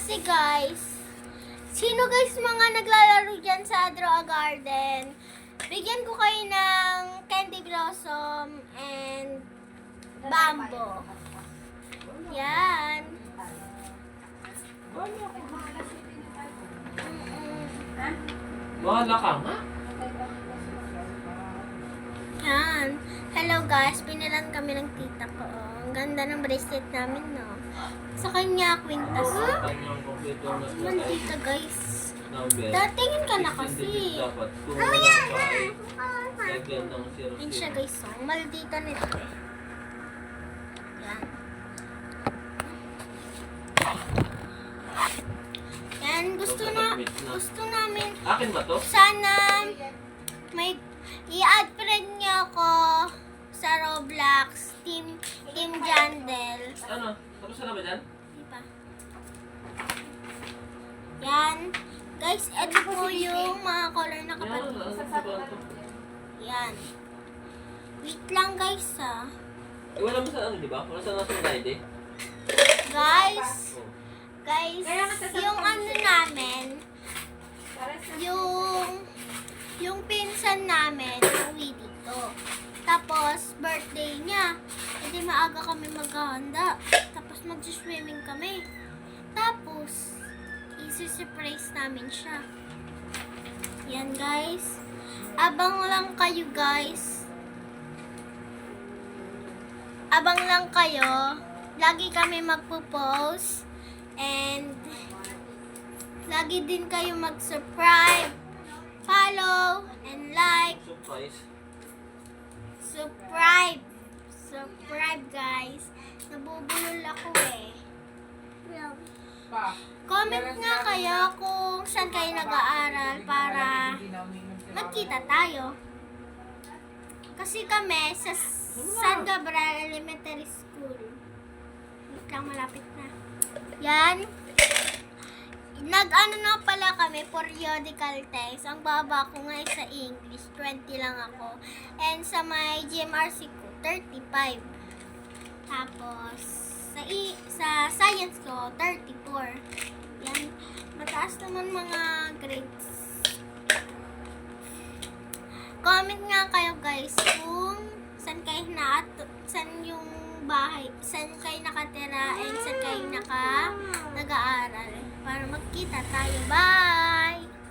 Kasi guys, sino guys mga naglalaro dyan sa Draw a Garden? Bigyan ko kayo ng Candy Blossom and Bamboo. Yan. Bahala ka nga. Yan. Hello guys, pinalan kami ng tita ko. Oh. Ang ganda ng bracelet namin, no? Sa kanya, kwintas. Kanyang computer na Naman tita guys. number. Datingin ka na 16 kasi. digits dapat. Kung wala pa ay lagyan ng 00. Yan siya guys, oh. Maldita nito eh. Yan. Yan, gusto namin, Akin ba to? sana may i-add friend niyo ako sa Roblox, Team Jandel. Ano? Tapos na ba dyan? Di ba? Yan. Guys, ito po yung mga color na Yan. kapatid. Ano ba ito? Yan. Wait lang guys ah. Eh, wala mo sa ano, di ba? Wala sa nasa guide eh. Guys, Oh. guys, yung ano namin, yung pinsan namin, uwi dito. Tapos, birthday niya. Hindi maaga kami maghahanda. Tapos, mag-swimming kami. Tapos, isi-surprise namin siya. Yan, guys. Abang lang kayo, guys. Abang lang kayo. Lagi kami magpo-post. And, lagi din kayo mag-subscribe, follow, and like. Surprise. Subscribe guys. Nabubulol ako eh. Comment nga kayo kung saan kayo nag-aaral para magkita tayo. Kasi kami sa San Gabriel Elementary School. Wait lang, malapit na. Yan. Nag-ano na pala kami, periodical test. Ang baba ko nga sa English, 20 lang ako. And sa may GMRC ko, 35. Tapos, sa science ko, 34. Yan. Mataas naman mga grades. Comment nga kayo guys kung saan kayo saan yung bahay, saan kayo nakatira, and saan kayo nag-aaral para magkita tayo. Bye!